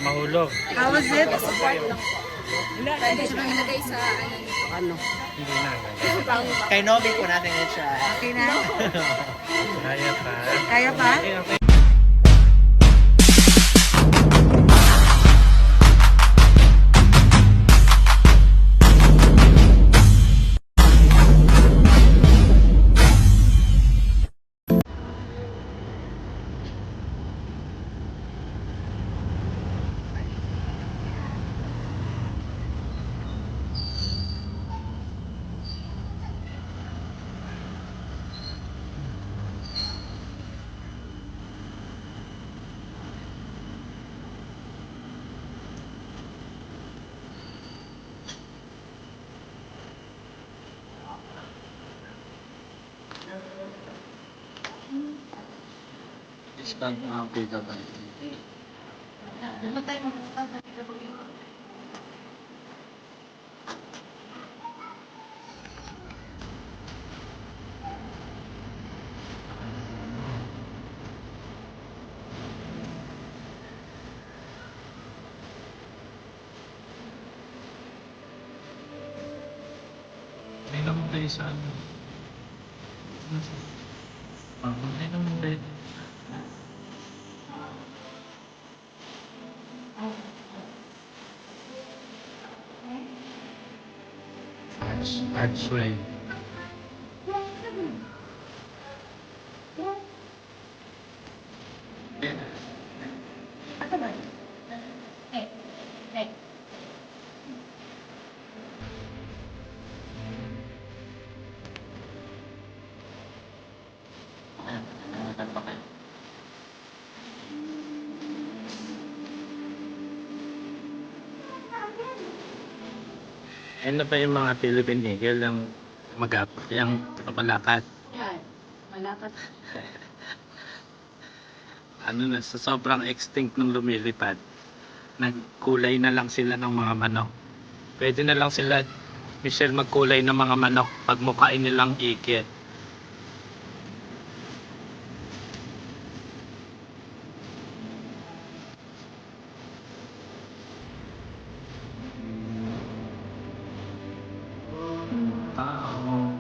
Mahulog. How was it? Pwede siya ilagay sa Ano? Hindi na. Kay Novi po natin i-try. Okay na? Kaya pa. Kaya pa? Okay, okay. Isang gigabyte. May naman tayo sa ano. May naman tayo. Archway. Ano pa yung mga Philippine Eagle yung yung malakad? Yan. Malapad. Ano na, sa sobrang extinct nung lumilipad, nagkulay na lang sila ng mga manok. Pwede na lang sila, Michelle, magkulay ng mga manok pag mukhain nilang ikit. Tao.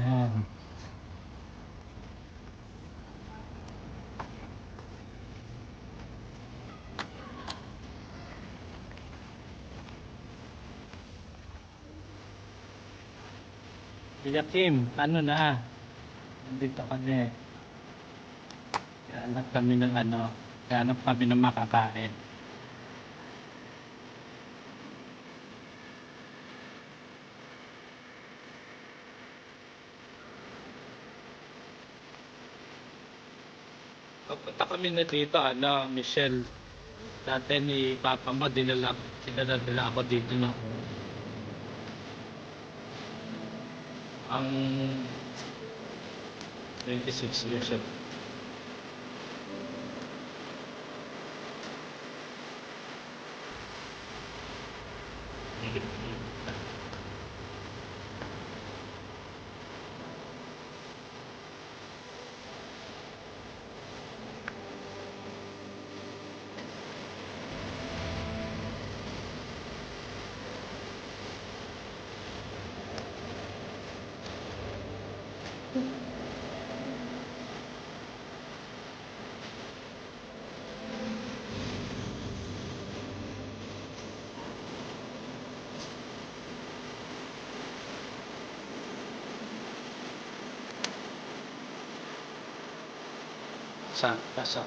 Yan. Kuya Kim, ano na? Nandito kami. Hanap kami ng hanap kami ng makakain. Papunta kami na dito, Michelle. Dati ni Papa mo, dinala ako dito no. Ang 26 years old. Basa, basa.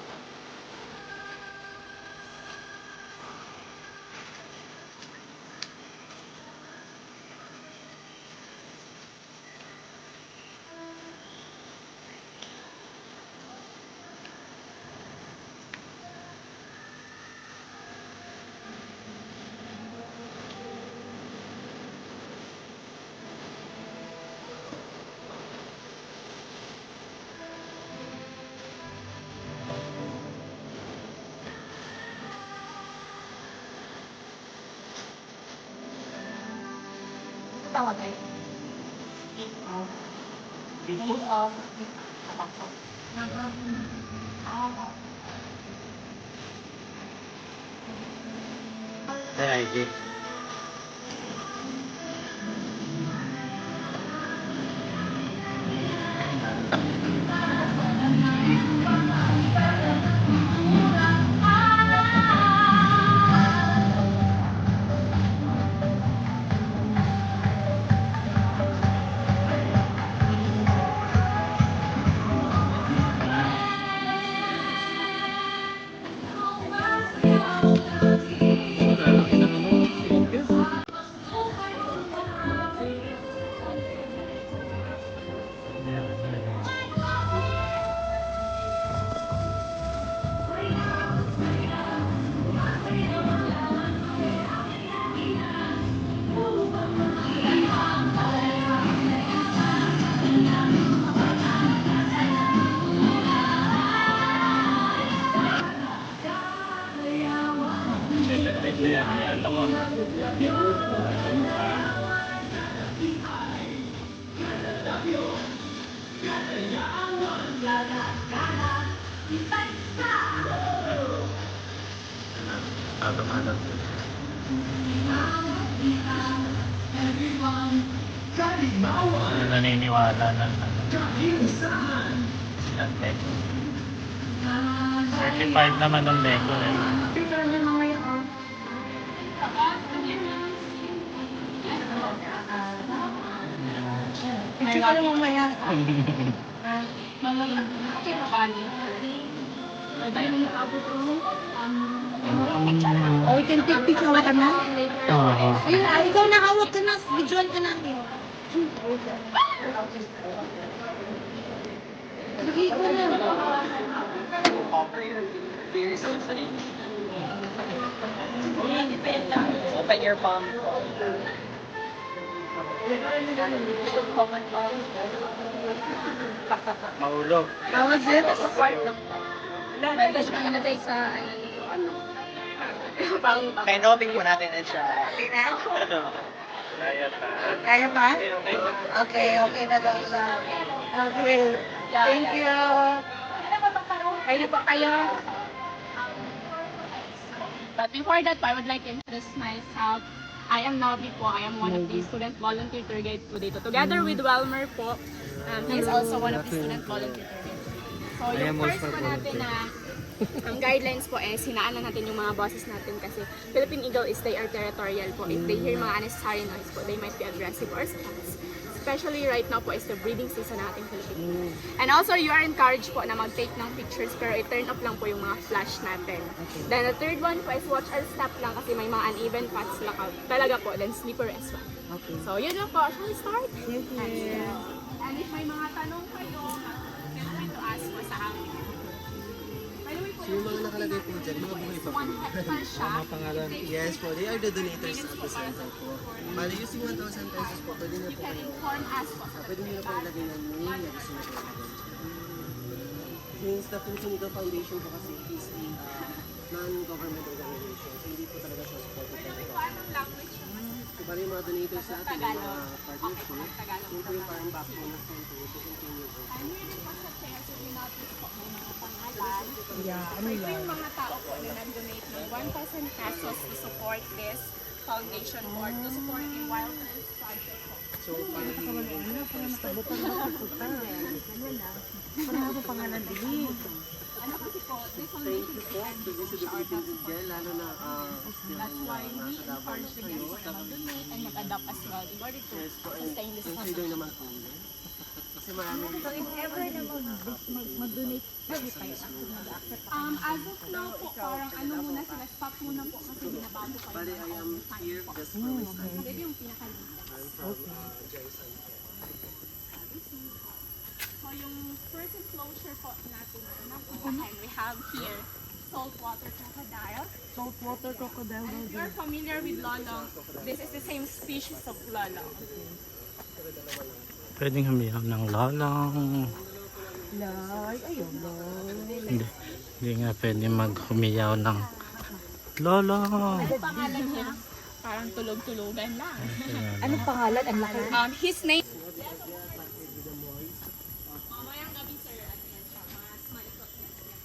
Tawag ay. Ay, ID. Naniniwala na certified naman ng Beko eh. Picture ka lang mamaya. Oh, you can take picture ka na? Oo. Ayun, ikaw nakawag ka na. Videoan ka namin. Sige, ikaw na. Open your palm. Mahulog. How was it? Message ko na tayo sa ano. Kay Novi po natin yan siya. Kaya pa? Okay, okay na daw sa... Okay. Thank you. Kaya pa kayo. But before that, I would like to introduce myself. I am Novi po. I am one of the student volunteer tour guide po dito. Together with Welmer po. He is also one of the student volunteer tour guide. So yung first po natin na ang guidelines po is hinaan na natin yung mga bosses natin kasi Philippine Eagle is they are territorial po. If they hear mga unnecessary noise po, they might be aggressive or response. Especially right now po is the breeding season nating Philippine. And also you are encouraged po na mag-take ng pictures pero i-turn off lang po yung mga flash natin. Then the third one po is watch our step lang kasi may mga uneven paths talaga po. Then slippery as well. Okay. So yun lang po. Shall we start? Sige. And if may mga tanong kayo, feel free to ask po sa amin. By the way po, Yung mga nakalagay po dyan, mga buhay pa po. 1 hectare siya. pangalan? Yes po, they are the donators of the center po. Bali, using 1,000 pesos po, pwede na You po can kayo. inform us po. Pwede nyo na po ilagay ng name na gusto nyo po ilagay. Since the Philippine Eagle Foundation po kasi is a non-government organization, so hindi po talaga siya supported by the government. Anong language naman? So bali yung mga donators natin, yung mga partnership, yun po yung parang backbone ng center to continue po. I'm really po sa chair, so we-notice po may mga pangalan. Yeah, ano Ito yung mga tao po na nag-donate ng 1,000 pesos to support this foundation or to support the wildlife project po. So, parang Ano, para nakabutang makapunta. Ano na? Para ako pangalan din. Ano kasi po, this thank foundation you is po to visibility with Del, lalo na That's why we encourage the guys to mag-donate and mag-adopt as well in order to yes po, and sustain this consider naman po yun. Kasi marami So if ever na mag-donate kami tayo, mag-accept pa kayo. As of now po, parang ano muna sila, stop muna po kasi binabago pa Bali, I am here just for my study. Pwede yung pinaka-latest. I'm from Jensen. So yung first enclosure po natin na pupuntahan, we have here saltwater crocodile. Saltwater crocodile. And if you're familiar with lolong, this is the same species of lolong. Pwedeng humiyaw ng lalang. Lay, ayun lang. Hindi nga pwede maghumiyaw ng lalang. Ano pangalan niya? Parang tulog-tulogan lang. Anong pangalan? Ang laki. His name... Mamayang gabi, sir. At yan siya, mas malikot niya.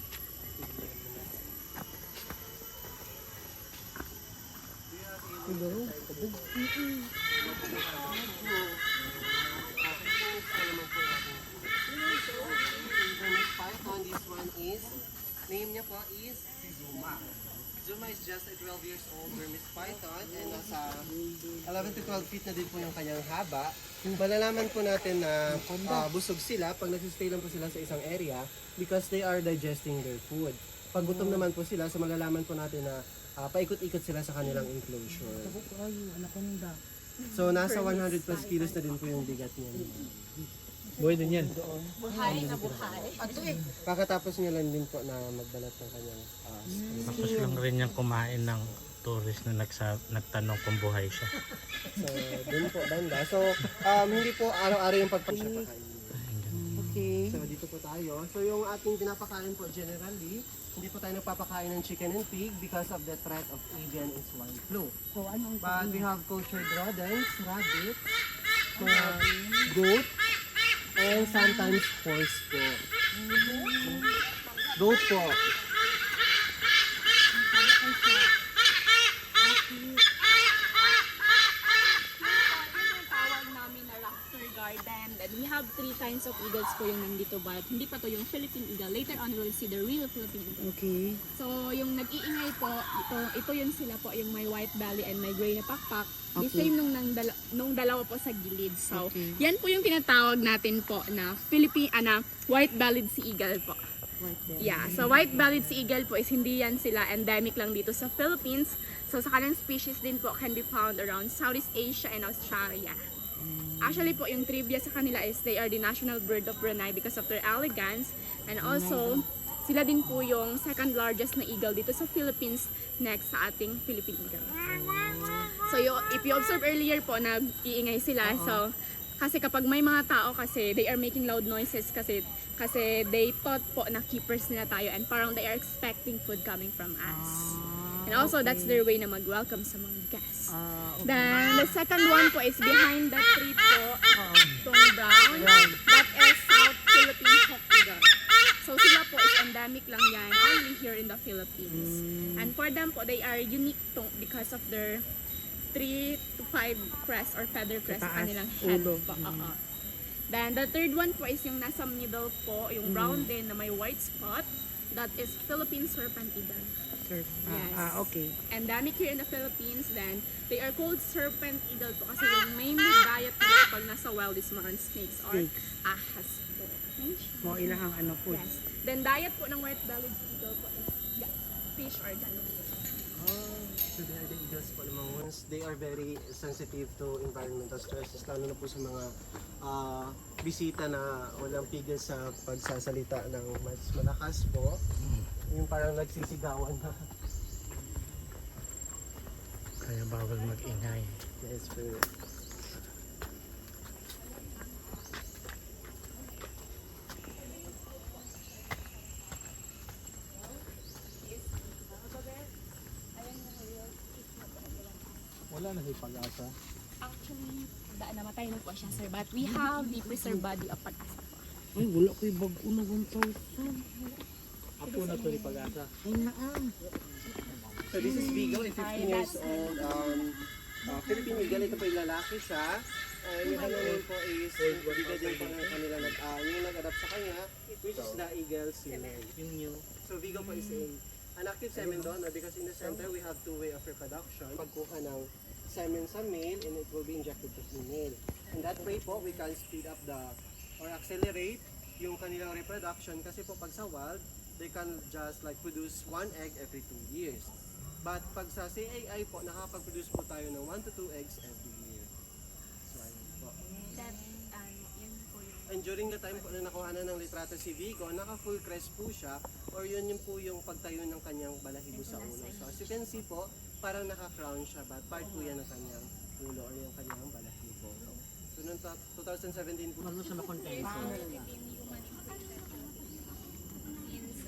Python, this one is, name niya po is si Zuma. Zuma is just a 12 years old Burmese python and nasa 11 to 12 feet na din po yung kanyang haba. Malalaman po natin na busog sila pag nagsistay lang po sila sa isang area because they are digesting their food. Pag gutom naman po sila, so malalaman po natin na paikot-ikot sila sa kanilang enclosure. So nasa 100 plus kilos na din po yung bigat niya. Buhay din yan. Buhay na buhay. Kakatapos niya lang din po na magbalat ng kanyang Tapos lang rin niyang kumain ng tourist na nagtanong kung buhay siya. So, dun po banda. So, hindi po araw-araw yung pagpapakain. Okay. So, dito po tayo. So, yung ating pinapakain po generally, hindi po tayo nagpapakain ng chicken and pig because of the threat of avian and swine flu. So anong But we have cultured rodents, rabbits, goat, and sometimes horse po. Goat po. Tawag namin na raptor garden. And we have 3 kinds of eagles po yung nandito, but hindi pa to yung Philippine eagle. Later on, we'll see the real Philippine eagle. Okay. So, yung nag-iingay po, ito yun sila po, yung may white belly and may gray na pakpak. The Okay. same nung dalawa po sa gilid. So, Okay. yan po yung tinatawag natin po na white-bellied sea eagle po. Yeah, so white-bellied sea eagle po is hindi yan sila endemic lang dito sa Philippines. So, sa kanilang species din po can be found around Southeast Asia and Australia. Actually po, yung trivia sa kanila is they are the national bird of Brunei because of their elegance. And also, sila din po yung second largest na eagle dito sa Philippines next sa ating Philippine eagle. So, if you observe earlier po, nag-iingay sila. So, kasi kapag may mga tao kasi, they are making loud noises kasi they thought po na keepers nila tayo and parang they are expecting food coming from us. And also, that's their way na mag-welcome sa mga guests. Then, the second one po is behind that tree po, itong brown. That is South Philippine hawk eagle. So, sila po is endemic lang yan, only here in the Philippines. And for them po, they are unique because of their 3 to 5 crest or feather crest sa kanilang head po. Then, the third one po is yung nasa middle po, yung brown din na may white spot. That is Philippine serpent eagle. Yes. Okay. Endemic here in the Philippines, then they are called serpent eagle po kasi yung mainly diet nila pag nasa wild is mga snakes or ahas po. Mo ilahang ano po. Yes. Then diet po ng white-bellied eagle po is fish or ganun. So the other eagles po naman, once they are very sensitive to environmental stresses, lalo na po sa mga bisita na walang pigil sa pagsasalita ng mas malakas po, yung parang nagsisigawan na. Kaya bawal mag-ingay. Yes, pero Wala na si pag-asa. Actually, namatay na po siya, sir. But we have the preserved body of pag-asa po. Ay, wala ko yung bago na 1,000. Apo na to ni pag-asa. Ay, naan. so this is Vigo, a 15 years old Philippine eagle. Ito po yung lalaki siya. Yung ano name po is Vigo din po ng kanila yung nag-adapt sa kanya, which is the eagle semen. So Vigo po is an active semen donor because in the center we have 2 way of reproduction. Pagkuha ng semen sa male and it will be injected to female. And that way po we can speed up the or accelerate yung kanilang reproduction kasi po pag sa wild, they can just like produce 1 egg every 2 years. But pag sa CAI po, nakapag-produce po tayo ng 1 to 2 eggs every year. So ayun po. Yun po yung And during the time po na nakuha na ng litrato si Vigo, naka-full crest po siya or yun yung po yung pagtayo ng kanyang balahibo sa ulo. So as you can see po, parang naka-crown siya but part po yan ng kanyang ulo or yung kanyang balahibo. So noong 2017 po, Ano siya makontent?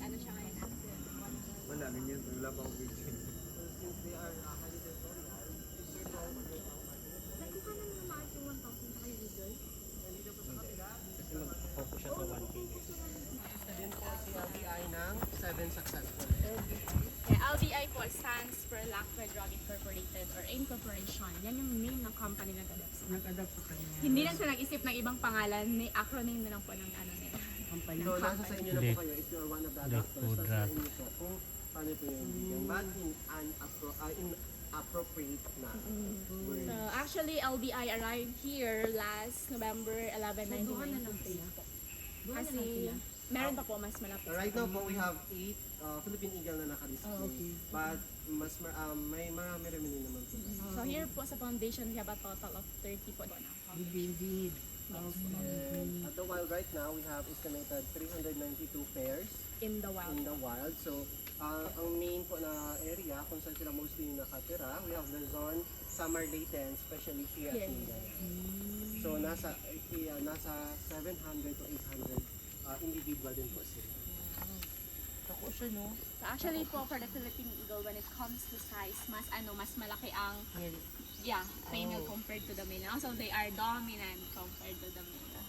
ano siya ngayon? Wala, ganyan. Wala pa akong video. since they are holiday for now, picture po ang Kasi mag-focus siya sa 1K. din po si LBI ng 7 successful. Yeah, LBI po stands for Lockwood Drug Incorporated or Incorporation. Yan yung name ng company na nag-adapt. Nag-adapt pa kanya. Hindi lang siya nag-isip ng ibang pangalan, ni acronym na lang po ng ano nila. Company. So nasa sa inyo na po kayo if you are one of the adopters, nasa sa inyo po kung paano po yung bigyan. But inappropriate na word. So actually, LBI arrived here last November 11, 1993 po. Kasi meron pa po mas malapit. Right now po we have 8 Philippine Eagle na naka-display. But mas may marami rin naman po. So here po sa foundation, we have a total of 30 po na. Indeed. And at the wild right now, we have estimated 392 pairs In the wild. in the wild. So, ang main po na area kung saan sila mostly nakatira, we have Luzon, Samar Leyte, and especially here at Here. Mindanao. So, nasa 700 to 800 individual din po sila. Ako siya, no? So actually po for the Philippine Eagle, when it comes to size, mas malaki ang female compared to the male. Also they are dominant compared to the male.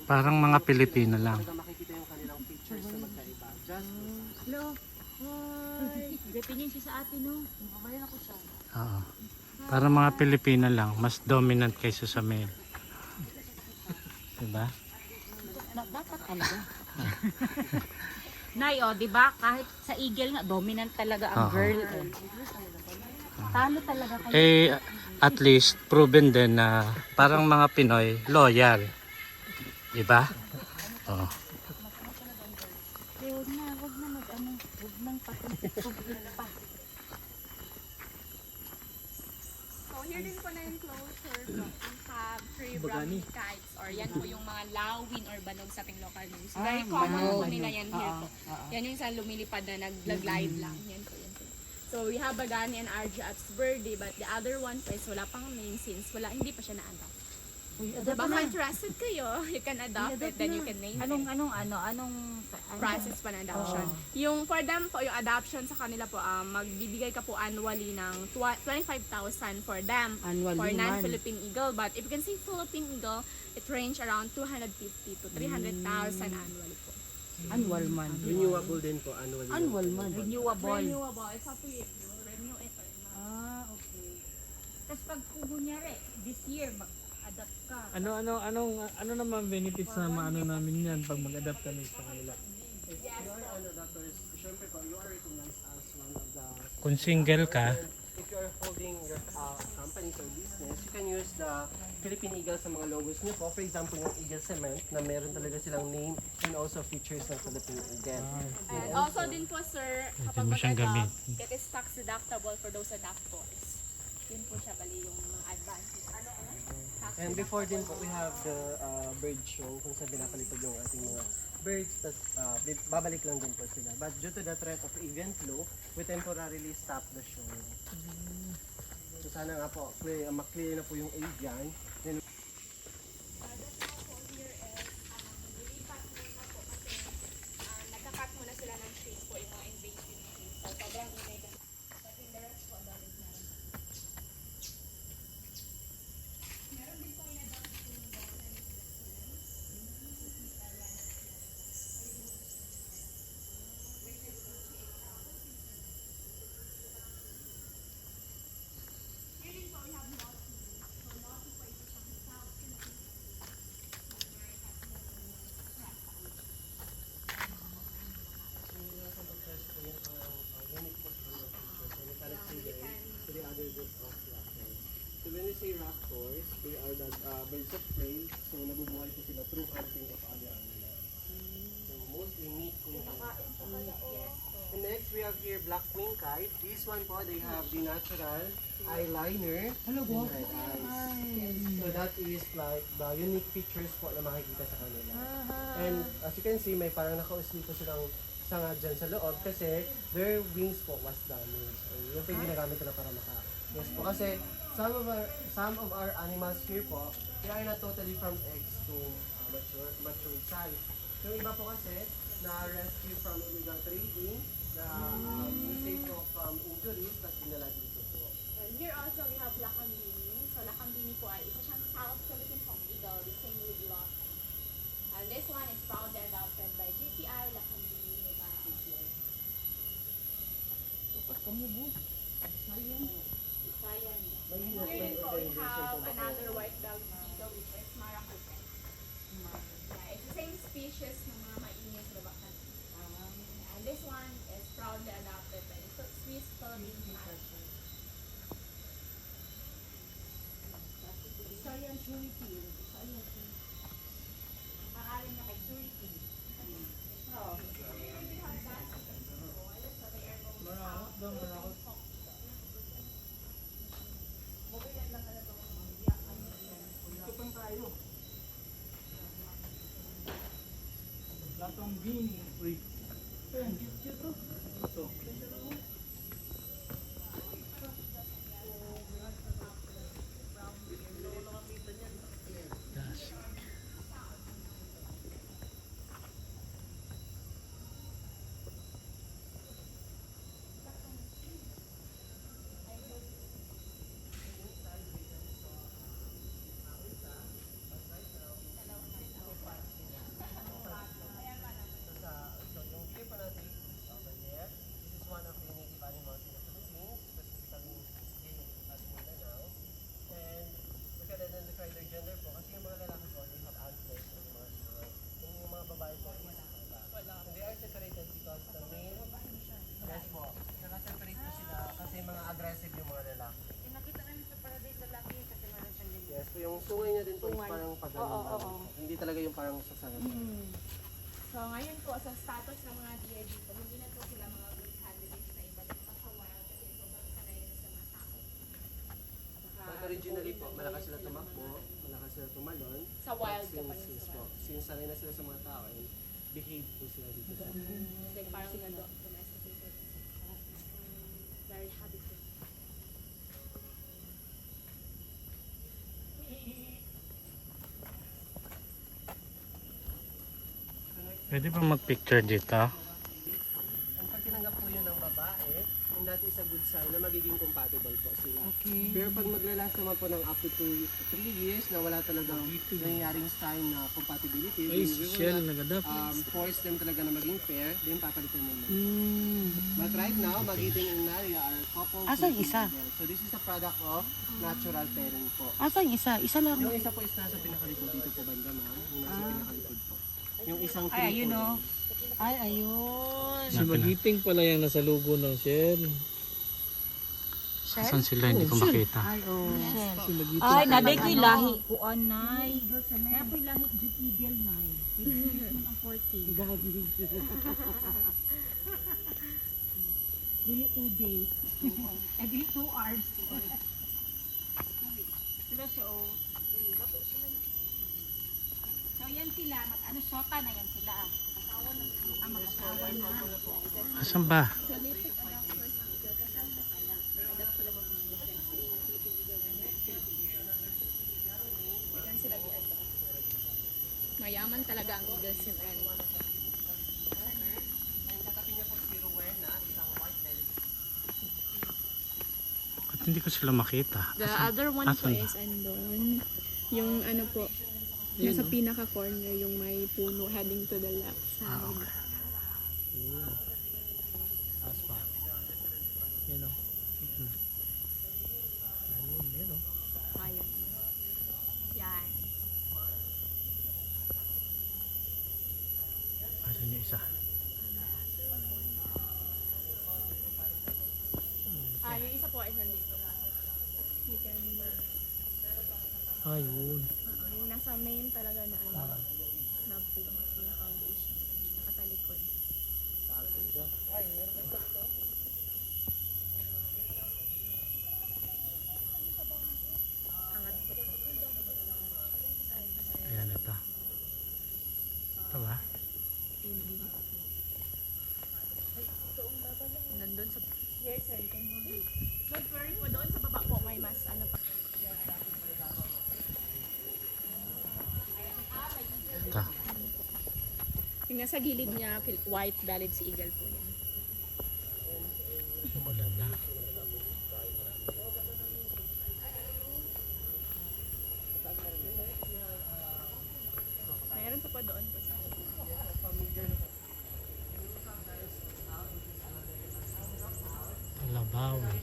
Parang mga Pilipino lang. Talaga makikita yung kanilang pictures na magkaiba. Just Hello. Hi. Gatingin siya sa atin, no? Makabayan ako siya. Oo. Parang mga Pilipino lang. Mas dominant kaysa sa male. Diba? Dapat talaga. Nay, di ba? Kahit sa eagle nga, dominant talaga ang Oo. girl. Talo talaga kayo. Eh, at least, proven din na parang mga Pinoy, loyal. Diba? Oo. Huwag na mag-ano. Huwag nang pakipit-pupit pa. So here din po na yung closure po ng tree brownie kites or yan po yung mga lawin or banog sa ating local news. Very common po nila yan here po. Yan yung sa lumilipad na nag-glide lang. Yan po yan. So we have Bagani and Arjat's birdie but the other one po is wala pang name since hindi pa siya na-adopt. Baka interested kayo, you can adopt it, then you can name it. Anong Process pa ng adoption. Yung for them po, yung adoption sa kanila po, magbibigay ka po annually ng 25,000 for them. Annually For man. non-Philippine Eagle. But if you can say Philippine Eagle, it range around 250 to 300,000 annually po. Annual man. renewable din po, annually. Annual man. Renewable. Renewable. It's up to you. Renew it or not. Okay. Tapos pag kunyari, this year, mag-adapt ka. Ano naman benefits na maano namin yan pag mag-adapt kami sa kanila? If you are an adopter, syempre po, you are recognized as one of the... Kung single ka, If you are holding your company or business, you can use the Philippine Eagle sa mga logos niyo po. For example, yung Eagle Cement na meron talaga silang name and also features ng Philippine Eagle. And also din po sir, kapag mo siyang mag-adopt, gamitin. it is tax deductible for those adopters. Yun po siya bali yung mga advantage. Tax And before din deductible. po, we have the bird show kung saan pinapalipad yung ating mga birds. Tas, babalik lang din po sila. But due to the threat of event flow, we temporarily stop the show. So sana nga po, maklear na po yung avian. Then, Nagka-cut muna sila ng trees po, yung mga invasive trees. So, sobrang inay kasi. But in the rest po, dahil meron. Meron din po in-adopt yung Here din po, we have Lottie. So, Lottie po is isang They are the birds of prey. So nabubuhay po sila through hunting of other animals. So mostly meat po yung And next we have here black wing kite. This one po, they have the natural eyeliner and red eyes. So that is like the unique features po na makikita sa kanila. And as you can see, may parang nakausli po silang sanga dyan sa loob kasi their wings po was damaged. So, yung po yung ginagamit nila para Yes po, kasi some of our animals here po, they are not totally from eggs to mature size. Yung iba po kasi, na-rescue from illegal trading, save po from injuries, tapos dinala dito po. And here also we have Lakambini. So Lakambini po ay isa siyang South Philippine Hawk Eagle, the same with Lost. And this one is proudly adopted by GTI Lakambini Negara. Here po we have another white-bellied seagull which is Maracupen. Yeah, it's the same species ng mga mainis na bakan. And this one is proudly adopted by the Swiss Philippine Park. Pangalan niya kay Jurity. Oh. Lakambini. Uy. Ito. So yung clip po natin is over there. This is one of the native animals in the Philippines, specifically here at Mindanao. And we can identify their gender po kasi yung mga lalaki po, they have antlers and muscle. Yung mga babae po is wala. And they are separated because the male, yes po, naka-separate po sila kasi mga aggressive yung mga lalaki. Nakita namin sa paradise lalaki kasi meron siyang limit. Yes po, yung sungay niya din po is parang pag hindi talaga yung parang sasarap. So ngayon po sa status ng mga deer dito, hindi na po sila mga good candidates na ibalik pa sa wild kasi sobrang sanay na sa mga tao. But originally po, malakas sila tumakbo, malakas sila tumalon. Sa wild But po since, yes po, since sanay na sila sa mga tao, and behave po sila dito sa like parang domesticated. Very habitat. Pwede ba mag-picture dito? And pag tinanggap po yun ng babae, and that is a good sign na magiging compatible po sila. Pero pag maglalast naman po ng up to 3 years na wala talagang nangyaring sign na compatibility, Ay, then we will Shell not nag-adapt. force them talaga na maging pair, then papalitan naman. But right now, Magiting and Naria are couple. Asan isa? together. So this is a product of natural pairing po. Asan isa? Isa lang. Yung isa po is nasa pinakalikod dito po banda ma'am. Yung nasa pinakalikod po. Yung isang Ay, ayun po o. dun. Ay, ayun. Si Magiting pala yung nasa logo ng Shell. Saan sila? Hindi ko makita. Ay, oh. Si Magiting. Ay, naday ko'y lahi. Kuan, nay. Kaya ko'y lahi, Jut Eagle, nay. 8 years man ang 14. Gabi. Dili 2 days. Eh, dili 2 hours. Sila siya, oh. So, yan sila. Ano, shota na yan sila. Mag-asawa na. Asan ba? Mayaman talaga ang Eagle si Ren. And katabi niya po si Rowena, isang white-bellied. Ba't hindi ko sila makita? The other one po asan ba? is andon. Yung ano po, nasa pinaka-corner yung may puno heading to the left side. Okay. Taas pa. Yan o. Ayun, yan o. Ayun. Yan. Asan yung isa? Yung isa po is nandito. You can... Ayun. Yung nasa main talaga na ano, na po yung foundation. Nakatalikod. Angat po po. Ayan ito. Ito ba? Hindi. Nandun sa... Yes, sir. Don't worry po, doon sa baba po may mas ano pa. Ito. Yung nasa gilid niya, white valid si eagle po yan. Maganda. Mayroon pa po doon po sa... Talabaw eh.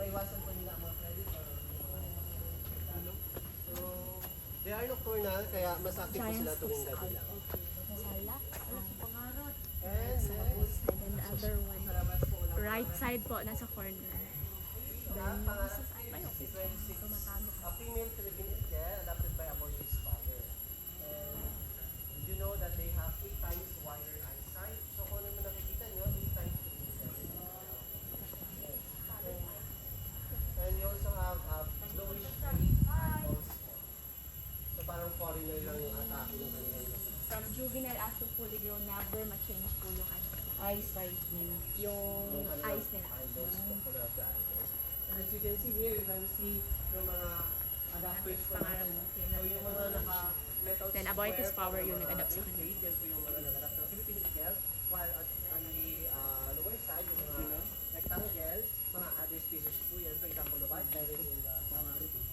Maiwasan po nila ang mga predator. So, they are nocturnal, kaya mas active po sila tuwing gabi lang. Sala. And next, And then the other one. Right side po, nasa corner. Then, nasa side pa yun. Tumatalo. a female Philippine eagle adopted by a Portuguese father. And did you know that they have 8 times wider eyesight? So kung ano mo nakikita nyo, 8 times to be 7. And you also have bluish gray eyeballs. So parang foreigner lang yung atake ng kanilang nasa. From juvenile up to fully grown, never ma-change po yung ano. Eyesight nila. Yung eyes nila. Eyeballs, the color of the eyeballs. And as you can see here, you can see yung mga adapters po natin. So yung mga naka-metal Then, Aboitius Power yung nag-adapt sa kanila. plate, yan po yung mga nag-adapt ng Philippine eagle. While on the lower side, yung mga rectangle, mga other species po yan. For example, the white belly in the South Philippines.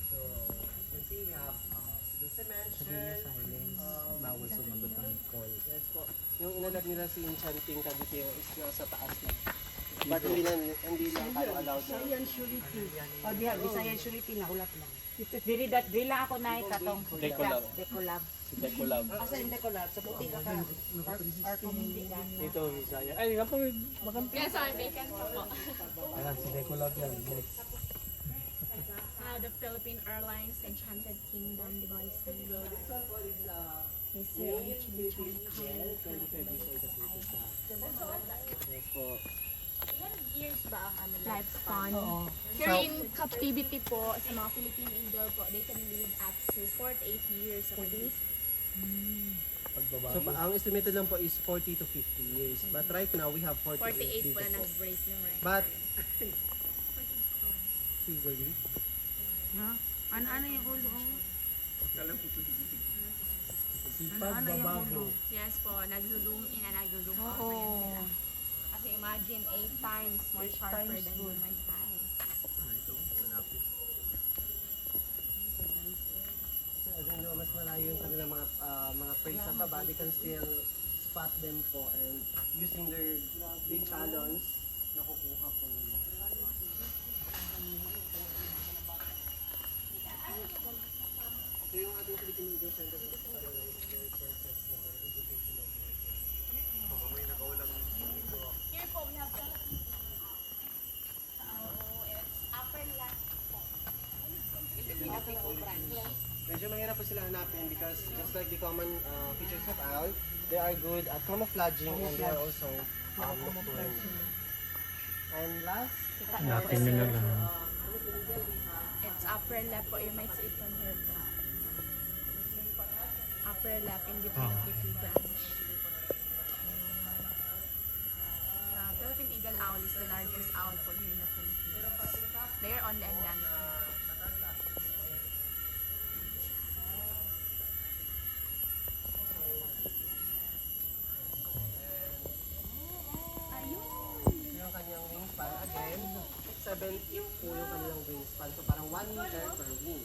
So, you can see we have the cement shell. Bawal sumagot ng call. Yes po. Yung inalad nila si Enchanting Cavite is nasa taas na. But hindi lang tayo allowed na. Bisayan surety. O diha, Bisayan surety na hulat lang. Dili lang ako na katong Decolab. Decolab. Si Decolab. Asa yung Decolab? Sa puti ka ka. Or kung hindi ka. Dito, Bisaya. Ay, nga po, makampi. Yes, sorry, vacant po. Ayan, si Decolab yan. Next. The Philippine Airlines Enchanted Kingdom device. Yes, sir. Chili chili color. Yes po. Years ba ang ano? Lifespan. Here in captivity po, sa mga Philippine eagle po, they can live up to 4 to 8 years at least. So ang estimated lang po is 40 to 50 years. But right now we have 48 48 dito po na po. nag-break ng record. But figure Ha? Ano yung ulo? Sipag, babago. Yes po, nag-zoom in and nag-zoom out na yan sila. Kasi imagine 8 times more sharper than human eyes. so, even though mas malayo yung kanilang mga prey sa baba, they can still spot them po and using their big talons, nakukuha po nila. So yung ating Philippine Eagle Center is very perfect for educational purposes. Here po, we have Philippine. It's upper left po. Medyo mahirap po sila hanapin because just like the common features of owl, they are good at camouflaging and they are also nocturnal. And last, Hanapin nyo na lang. It's upper left po. You might see it from her back. Upper left in between of the two branch. Philippine eagle owl is the largest owl po here in the Philippines. They are on the endemic list. yung kanyang wingspan, again, 70 po yung kanilang wingspan. So parang 1 meter per wing.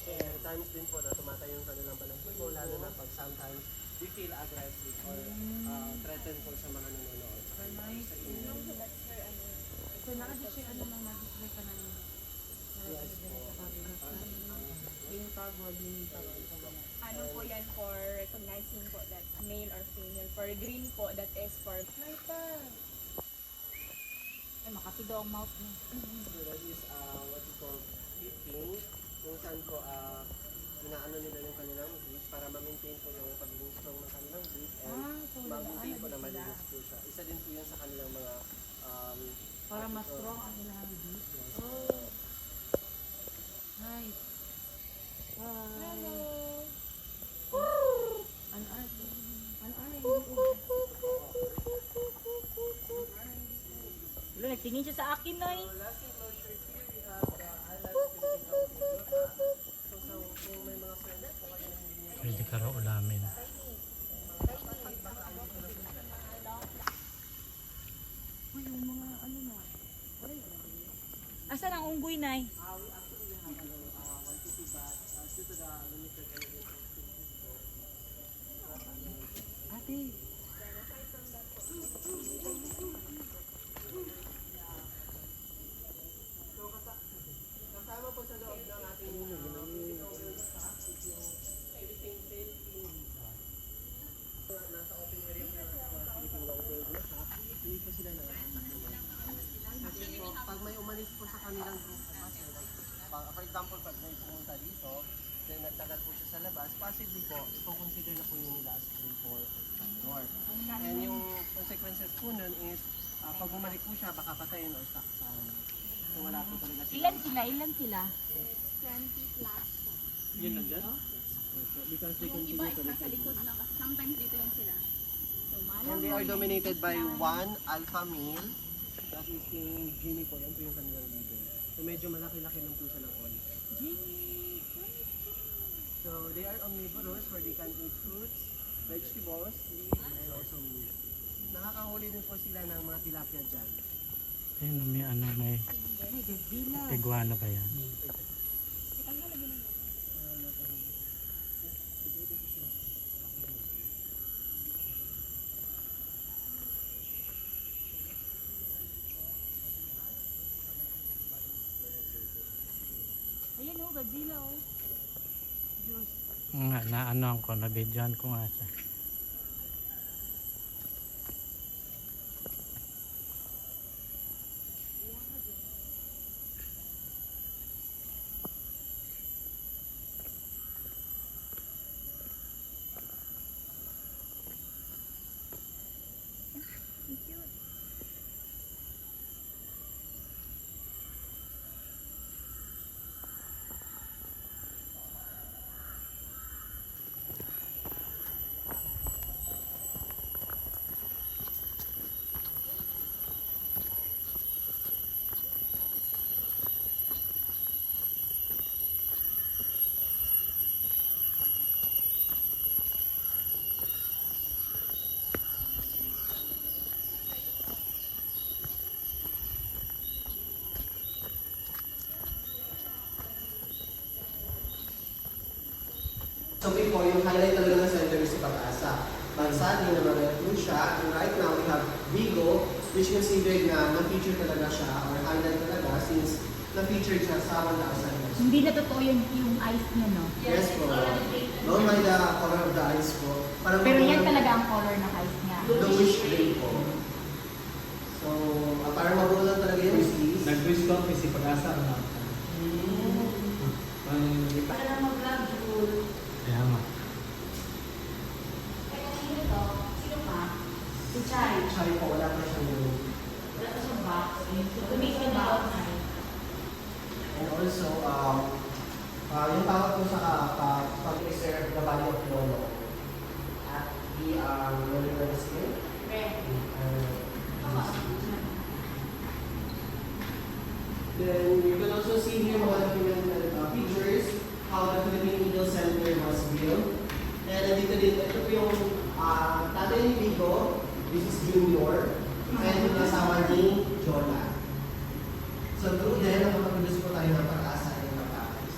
And times din po na tumatay yung kanilang balahibo, lalo na pag sometimes they feel aggressive or threaten po sa mga nanonood. Sa inyo. So nakadisya ano nang mag-display ka na niya? Yes po. Yung tagwag, yung tagwag. Ano po yan for recognizing po that male or female. For green po, that is for malaki daw ang mouth mo. So that is what we call flipping, kung saan po inaano nila yung kanilang breed para ma-maintain po yung pagiging strong ng kanilang breed and So ma-maintain po na sila. malinis po siya. Isa din po yan sa kanilang mga Para mas strong ang ilang beef. Oh. Hi. Hello. Ano ay? Ano ay? Wala, nagtingin siya sa akin, Noy. last enclosure here, we have the island Philippine So kung may mga friends po kayo na hindi nyo Pwede ka raw ulamin. Uy, yung mga ano na. Asan ang unggoy, Nay? Ate. kasama po sa loob ng ating nasa open area po ng Philippine Long-tailed na siya, hindi po sila kasi po, pag may umalis po sa kanilang group po kasi, like, for example, pag may pumunta dito, then nagtagal po siya sa labas, possibly po, consider na po yun nila as room for or and yung consequences po nun is, pag bumalik po siya, baka patayin or saktan. So wala po talaga sila. Ilan sila? Ilan sila? 20 plus po. Yun nandyan? Because they Yung iba continue is to nasa likod lang kasi sometimes dito lang sila. So, and they are dominated by one alpha male. That is yung Jimmy po, yan po yung kanilang leader. So medyo malaki-laki lang po siya ng all. Jimmy. So they are omnivorous where they can eat fruits, vegetables, leaves, and also meat. Nakakahuli din po sila ng mga tilapia dyan. Ayun, may ano, may Ay, gabila. iguana ba yan? Ayan oh, gabila oh. Diyos. Nga, naano ko, nabidyohan ko nga siya. So before, yung highlight talaga ng center is si Pag-asa. But sadly, naman po siya. And right now, we have Vigo, which considered na na-feature talaga siya, or highlight talaga, since na-featured siya sa 1,000 years. Hindi na totoo yung eyes niya, no? Yes po. Don't mind the color of the eyes po. Parang Pero yan talaga ang color ng eyes niya. bluish gray po. So, parang magulang talaga yung sleeves. Nag-twist off si Pag-asa. Para lang mag-vlog, Jul. Kaya nga. Kaya sino to? Sino ka? Si Chai. Chai po, wala pa siyang yun. Wala ka siyang box. Tumingin na ako na. And also, yung tawag ko sa pag-reserve the body of Lolo. At the Lolo skin. Then you can also see here one of the pictures how the Philippine Eagle Center was built. And nandito din, ito po yung tatay ni Vigo, this is Junior, and yung asawa ni Jola. So through them, nakapag-produce po tayo ng Pag-asa and Pag-aas.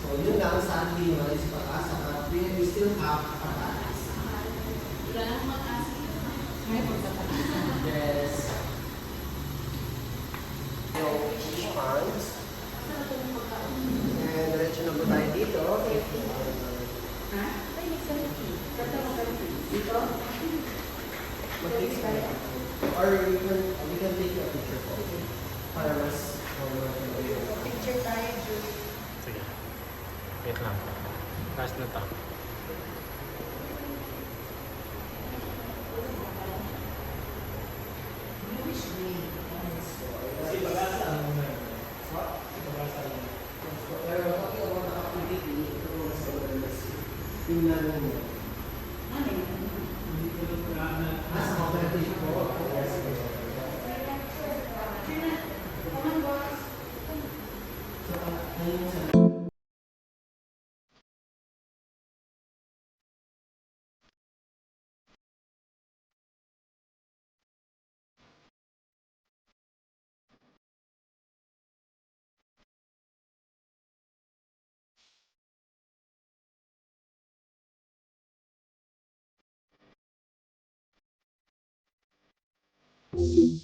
So yun lang, sadly, wala si Pag-asa, but we still have Pag-aas. Wala lang mag-asa. Yes. Yung fish ponds. And diretso na po tayo dito. Dito? Mag-fix tayo. Or we can take a picture po. Para mas Picture tayo, Julie. Sige. Wait lang. Last na to. tingnan mo. As competitive po. Yes.